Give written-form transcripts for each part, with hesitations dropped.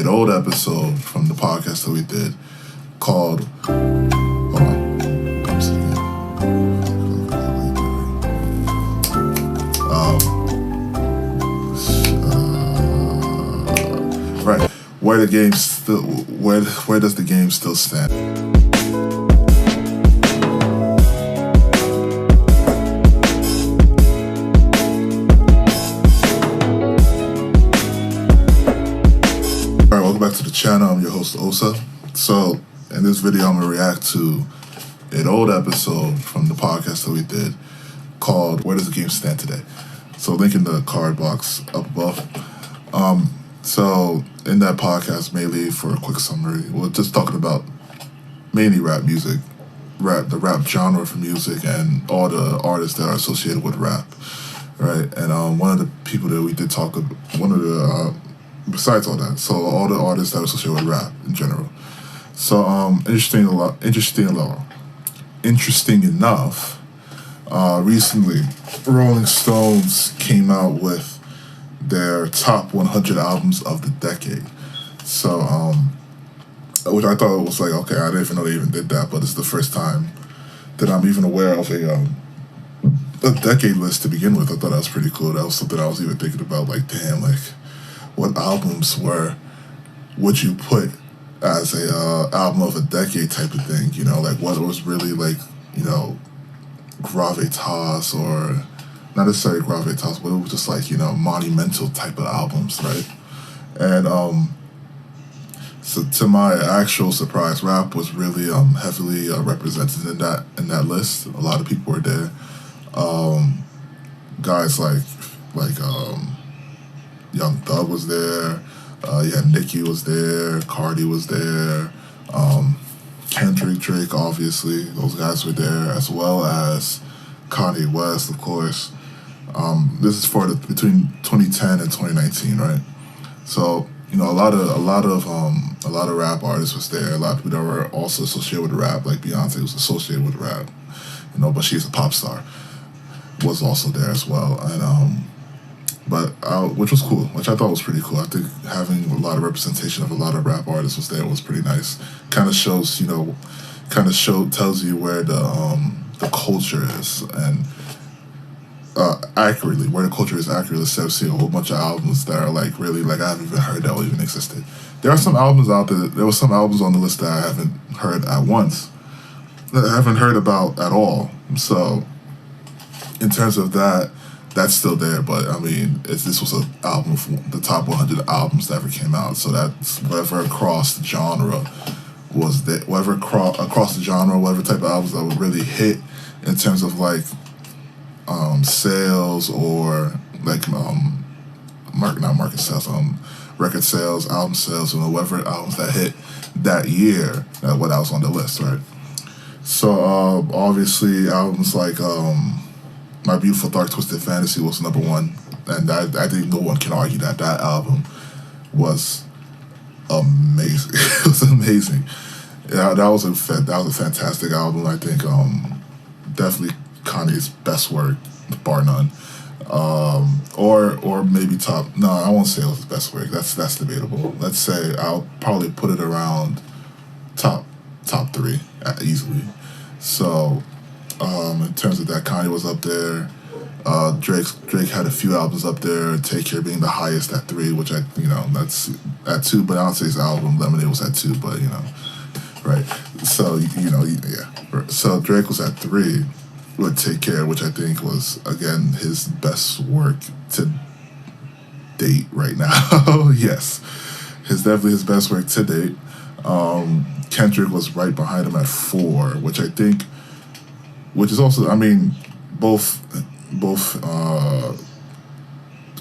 an old episode from the podcast that we did called. Hold on. I'm sitting right. Where does the game still stand? Welcome back to the channel. I'm your host Osa. So in this video I'm going to react to an old episode from the podcast that we did called Where Does the Game Stand Today? So link in the card box up above. So in that podcast, mainly for a quick summary, we're just talking about mainly rap music, the rap genre for music, and all the artists that are associated with rap, right? And one of the people that we did talk about, besides all that, so all the artists that are associated with rap in general. So interesting enough, recently Rolling Stones came out with their top 100 albums of the decade. So, which I thought was like, okay, I didn't even know they even did that, but it's the first time that I'm even aware of a decade list to begin with. I thought that was pretty cool. That was something I was even thinking about, like, damn, like, what albums would you put as a album of a decade type of thing, you know, like what was really like, you know, gravitas, or not necessarily gravitas, but it was just like, you know, monumental type of albums, right? And so to my actual surprise, rap was really heavily represented in that list. A lot of people were there. Guys like Young Thug was there. Nicki was there. Cardi was there. Kendrick, Drake, obviously, those guys were there, as well as Kanye West, of course. This is for between 2010 and 2019, right? So, you know, a lot of rap artists was there. A lot of people that were also associated with rap, like Beyonce was associated with rap, you know, but she's a pop star, was also there as well, and which was cool, which I thought was pretty cool. I think having a lot of representation of a lot of rap artists was there was pretty nice. Kind of shows, you know, tells you where the culture is, and accurately, where the culture is accurately, instead of seeing a whole bunch of albums that are like really like I haven't even heard that even existed. There are some albums out there. There were some albums on the list that I haven't heard at once, that I haven't heard about at all. So in terms of that, that's still there, but I mean, this was an album from the top 100 albums that ever came out. So that's whatever across the genre was that, whatever across the genre, whatever type of albums that would really hit in terms of like sales, or like market sales, record sales, album sales, and whatever albums that hit that year, what else on the list, right? So obviously albums like My Beautiful Dark Twisted Fantasy was number one, and I think no one can argue that album was amazing. It was amazing. Yeah, that was a fantastic album. I think definitely Kanye's best work, bar none. Or maybe top. No, I won't say it was his best work. That's debatable. Let's say I'll probably put it around top three easily. So. In terms of that, Kanye was up there. Drake had a few albums up there. Take Care being the highest at 3, which that's at 2. But I don't say his album Lemonade was at 2, but right. So yeah. So Drake was at 3 with Take Care, which I think was again his best work to date right now. Yes, definitely his best work to date. Kendrick was right behind him at 4, which is also, I mean, both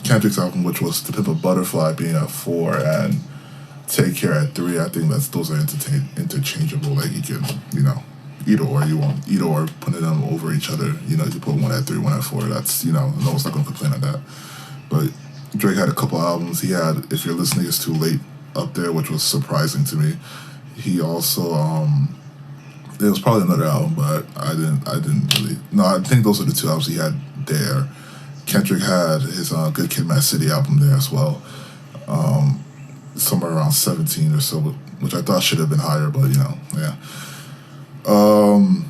Kendrick's album, which was To Pimp a Butterfly, being at 4, and Take Care at 3. I think those are interchangeable. Like you can, either or you want, either or putting them over each other. You can put one at 3, one at 4. That's no one's not gonna complain on that. But Drake had a couple albums. He had If You're Listening It's Too Late up there, which was surprising to me. He also there was probably another album, but I didn't really. No, I think those are the 2 albums he had there. Kendrick had his Good Kid, Mad City album there as well. somewhere around 17 or so, which I thought should have been higher, but yeah.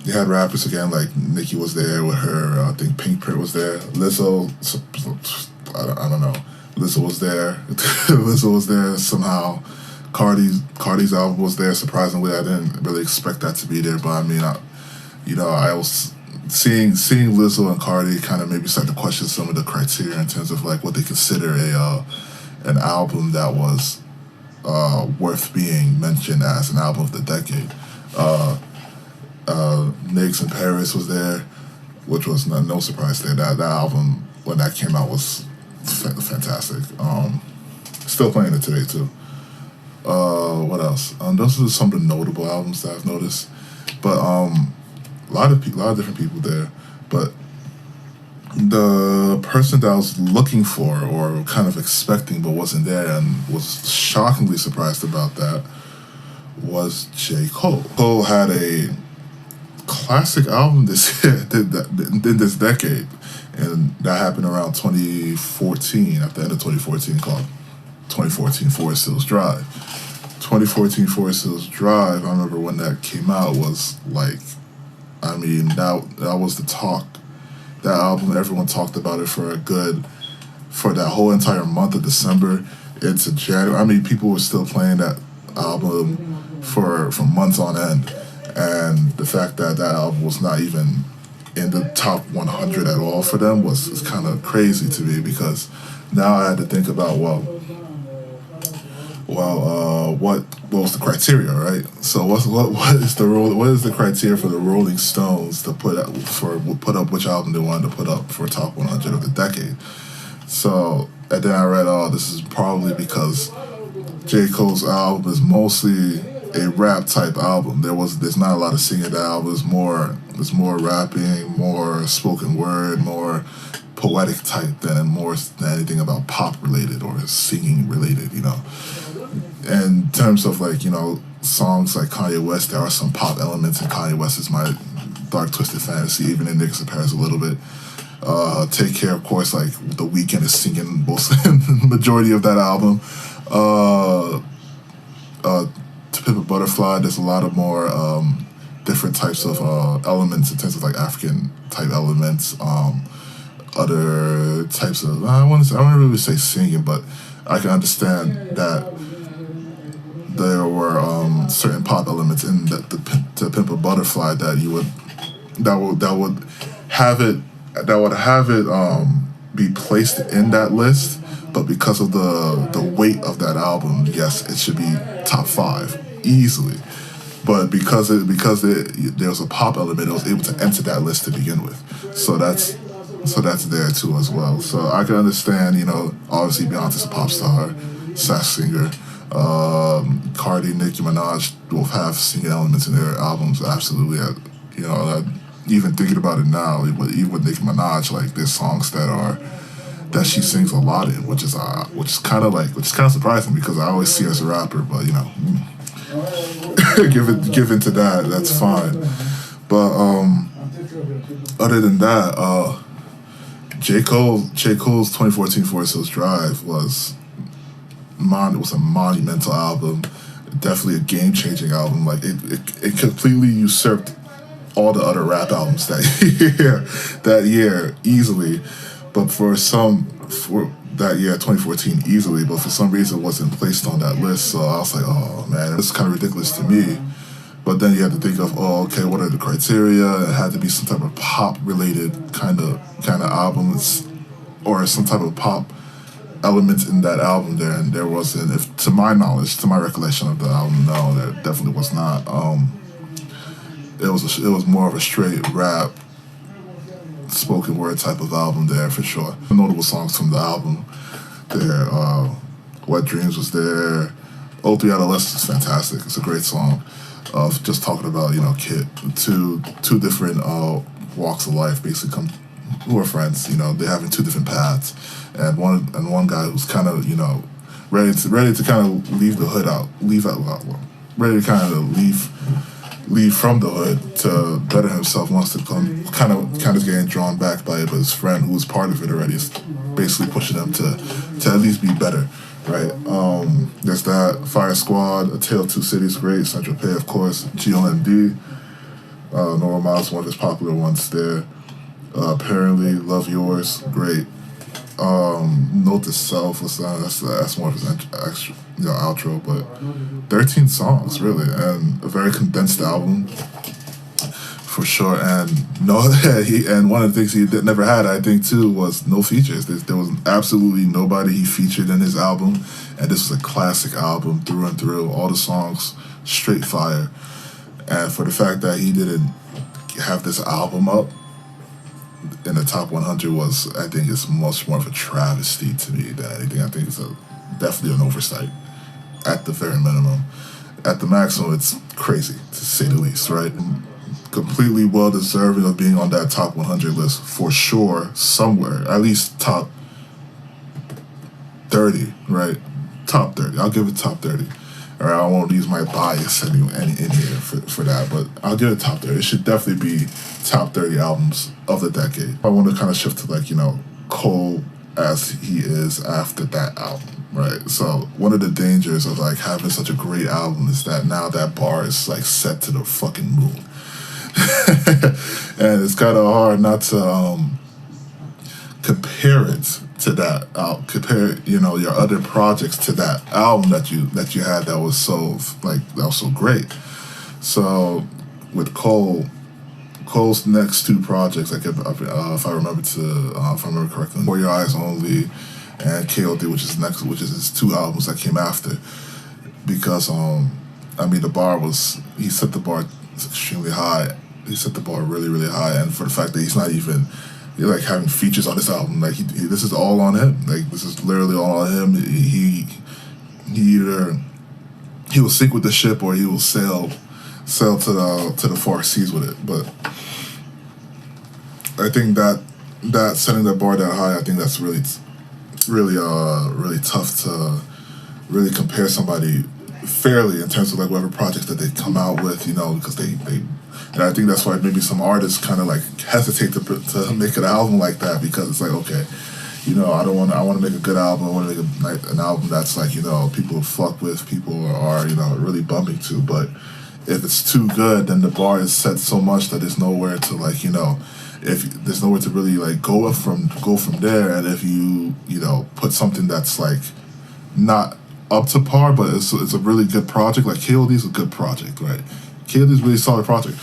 You had rappers again, like Nicki was there with her, I think Pink Print was there. Lizzo, I don't know. Lizzo was there. Lizzo was there somehow. Cardi's album was there. Surprisingly, I didn't really expect that to be there, but I mean, I was seeing Lizzo and Cardi kind of maybe start to question some of the criteria in terms of like what they consider an album that was worth being mentioned as an album of the decade. Niggs in Paris was there, which was no surprise there. That album, when that came out, was fantastic. Still playing it today too. What else? Those are some of the notable albums that I've noticed. But a lot of different people there. But the person that I was looking for or kind of expecting but wasn't there and was shockingly surprised about that was J.Cole. Cole had a classic album this year, in this decade, and that happened around 2014, at the end of 2014, called 2014 Forest Hills Drive. 2014 Forest Hills Drive, I remember when that came out, was like, I mean, that was the talk. That album, everyone talked about it for that whole entire month of December into January. I mean, people were still playing that album for months on end. And the fact that album was not even in the top 100 at all for them was kind of crazy to me, because now I had to think about, what was the criteria, right? So what is the criteria for the Rolling Stones to put up which album they wanted to put up for top 100 of the decade? So, and then I read, this is probably because J. Cole's album is mostly a rap type album. There's not a lot of singing. That album is more rapping, more spoken word, more poetic type than anything about pop related or singing related, In terms of songs like Kanye West, there are some pop elements in Kanye West is my Dark Twisted Fantasy, even in Niggas in Paris a little bit. Take Care, of course, like The Weeknd is singing most the majority of that album. To Pimp a Butterfly, there's a lot of more different types of elements in terms of like African type elements, other types of I don't really say singing, but I can understand that there were certain pop elements in To Pimp a Butterfly that would have it be placed in that list. But because of the weight of that album, yes, it should be top 5 easily. But because there was a pop element, it was able to enter that list to begin with. So that's there too as well. So I can understand, obviously Beyonce's a pop star, sass singer. Cardi, Nicki Minaj both have singing elements in their albums. Absolutely, even thinking about it now, even with Nicki Minaj, like there's songs that she sings a lot in, which is kind of surprising, because I always see her as a rapper, but give into that, that's fine. But other than that, J.Cole's 2014 Forest Hills Drive was a monumental album, definitely a game-changing album. Like it completely usurped all the other rap albums that year easily. But for that year, 2014, easily, but for some reason it wasn't placed on that list. So I was like, oh man, this is kind of ridiculous to me. But then you had to think of, okay, what are the criteria? It had to be some type of pop-related kind of albums, or some type of pop elements in that album there, and there wasn't. If to my knowledge, to my recollection of the album, no, there definitely was not. It was more of a straight rap, spoken word type of album there for sure. Notable songs from the album there, Wet Dreams was there. Old Three Adolescents is fantastic. It's a great song of just talking about, two different walks of life basically who are friends, they're having two different paths, and one guy who's kind of, ready to kind of leave the hood out, ready to kind of leave from the hood to better himself, wants to come kind of getting drawn back by it, but his friend who was part of it already is basically pushing him to at least be better. right? There's that. Fire Squad, A Tale of Two Cities, great. Central Pay, of course. GLMD, Normal Miles, one of his popular ones there. Apparently, Love Yours, great. Note to Self was that's more of his extra, outro, but 13 songs really, and a very condensed album for sure. And no, and one of the things he never had, I think, too, was no features. There was absolutely nobody he featured in his album, and this was a classic album through and through. All the songs straight fire, and for the fact that he didn't have this album up in the top 100 was, I think, it's much more of a travesty to me than anything. I think it's definitely an oversight at the very minimum. At the maximum, it's crazy, to say the least, right? Completely well-deserving of being on that top 100 list, for sure, somewhere. At least top 30, right? Top 30. I'll give it top 30. All right, I won't use my bias in here for that, but I'll give it top 30. It should definitely be top 30 albums of the decade. I want to kind of shift to, Cole as he is after that album, right? So one of the dangers of, having such a great album is that now that bar is, set to the fucking moon. And it's kind of hard not to compare it to that. Compare your other projects to that album that you had that was so great. So with Cole's next two projects, if I remember correctly, For Your Eyes Only and KOD, which is his two albums that came after, because he set the bar extremely high. He set the bar really, really high, and for the fact that he's not even having features on this album, this is all on him. This is literally all on him. He either he will sink with the ship or he will sail to the far seas with it. But I think that setting the bar that high, I think that's really tough to really compare somebody fairly in terms of whatever projects that they come out with, because they and I think that's why maybe some artists kind of hesitate to make an album like that, because it's okay, I want to make a good album. I want to make an album that's people fuck with, people are really bumping to. But if it's too good, then the bar is set so much that there's nowhere to if there's nowhere to really go from there. And if you put something that's not up to par, but it's a really good project. KOD is a good project, right? KOD is a really solid project.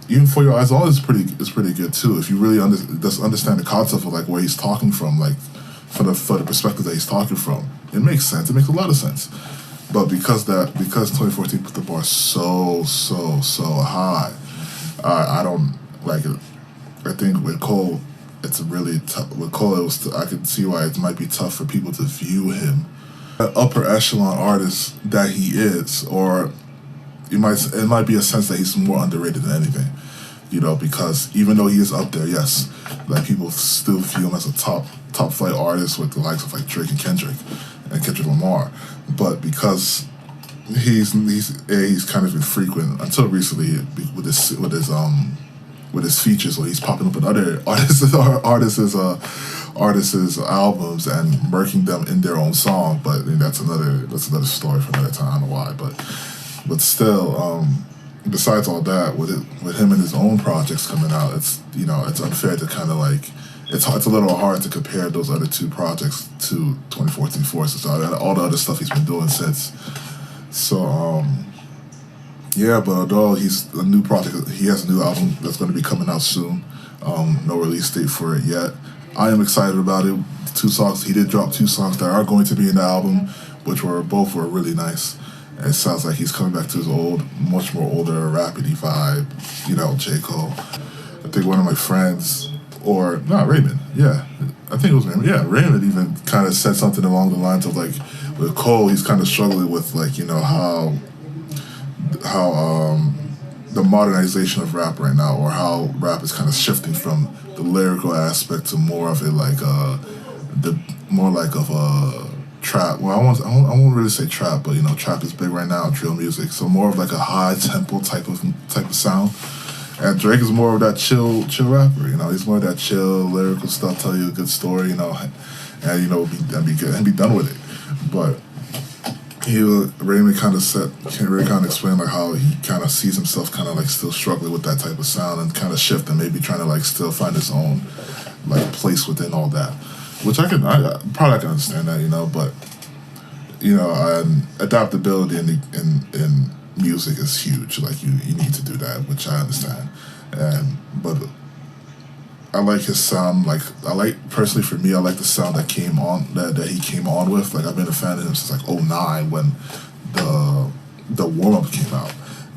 Even For Your Eyes Only is pretty good too. If you really understand the concept of where he's talking from, for the perspective that he's talking from, it makes sense. It makes a lot of sense. But because 2014 put the bar so high, I don't like it. I think with Cole, it's really tough. With Cole, I could see why it might be tough for people to view him an upper echelon artist that he is, or it might be a sense that he's more underrated than anything, because even though he is up there, yes, people still view him as a top flight artist with the likes of Drake and Kendrick Lamar, but because he's kind of infrequent until recently with his features, where he's popping up in other artists' albums and murking them in their own song. But that's another story for another time. I don't know why, but still, besides all that, with him and his own projects coming out, it's it's unfair to kind of it's a little hard to compare those other two projects to 2014 Forces, all the other stuff he's been doing since. So yeah, but although he has a new album that's going to be coming out soon. No release date for it yet. I am excited about it. He did drop 2 songs that are going to be in the album, which both were really nice. And it sounds like he's coming back to his much more older, rapidy vibe, J.Cole. I think one of my friends, or not Raymond, yeah, I think it was Raymond. Yeah, Raymond even kind of said something along the lines of with Cole, he's kind of struggling with how the modernization of rap right now, or how rap is kind of shifting from the lyrical aspect to more of a trap. Well, I won't really say trap, but trap is big right now, drill music. So more of a high tempo type of sound. And Drake is more of that chill rapper. He's more of that chill lyrical stuff, tell you a good story. and be good and be done with it. But Raymond kind of explain like how he kind of sees himself kind of like still struggling with that type of sound and kind of shift and maybe trying to like still find his own like place within all that, which I probably can understand that, but adaptability in music is huge. Like you need to do that, which I understand, but I like his sound. Like personally for me, I like the sound that came on that he came on with. Like I've been a fan of him since like '09 when the warm up came out.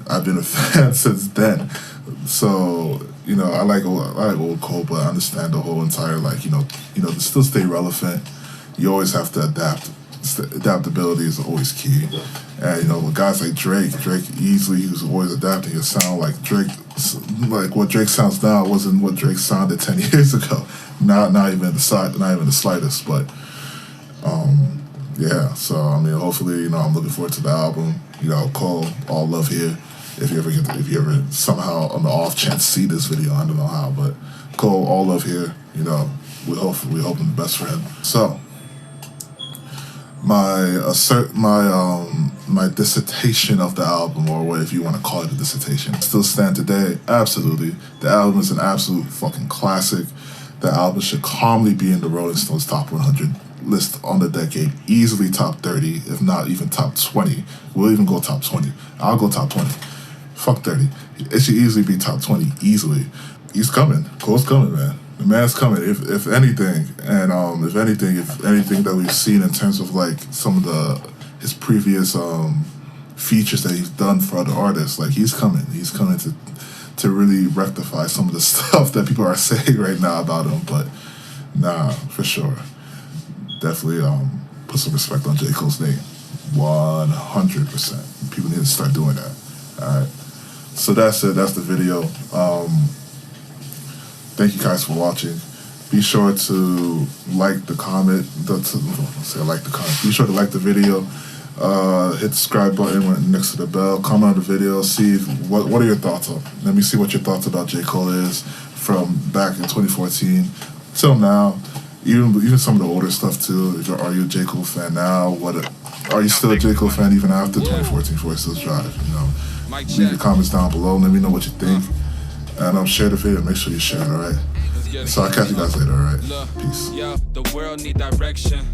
I've been a fan since then. So I like old Cole, but I understand the whole entire to still stay relevant. You always have to adapt. Adaptability is always key. And with guys like Drake easily he was always adapting his sound. Like like what Drake sounds now wasn't what Drake sounded 10 years ago. Not even the slightest. But yeah. So hopefully I'm looking forward to the album. Cole, All Love Here. If you ever somehow on the off chance see this video, I don't know how, but Cole, All Love Here. We're hoping the best for him. So. My dissertation of the album, or what if you want to call it a dissertation, still stand today. Absolutely, the album is an absolute fucking classic. The album should calmly be in the Rolling Stones top 100 list on the decade, easily top 30, if not even top 20. We'll even go top 20. I'll go top 20. Fuck 30. It should easily be top 20, easily. He's coming. Cole's coming, man. The man's coming. If anything that we've seen in terms of like some of his previous features that he's done for other artists, like he's coming. He's coming to really rectify some of the stuff that people are saying right now about him. But nah, for sure, definitely put some respect on J. Cole's name. 100%. People need to start doing that. All right. So that's it. That's the video. Thank you guys for watching. Be sure to like the comment. Be sure to like the video. Hit the subscribe button next to the bell. Comment on the video. See what are your thoughts on. Let me see what your thoughts about J. Cole is from back in 2014 till now. Even some of the older stuff too. Are you a J. Cole fan now? Are you still a J. Cole fan even after 2014 for Still Drive? Leave your comments down below. Let me know what you think. And share the video. Make sure you share it, alright? So I'll catch you guys later, alright? Peace. Yo, the world need direction,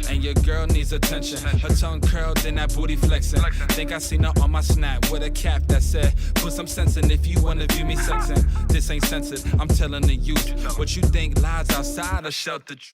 and your girl needs attention. Her tongue curled, then that booty flexing. Think I seen her on my snap with a cap that said, put some sense in if you wanna view me sexing. This ain't censored, I'm telling the youth. What you think lies outside or shelter.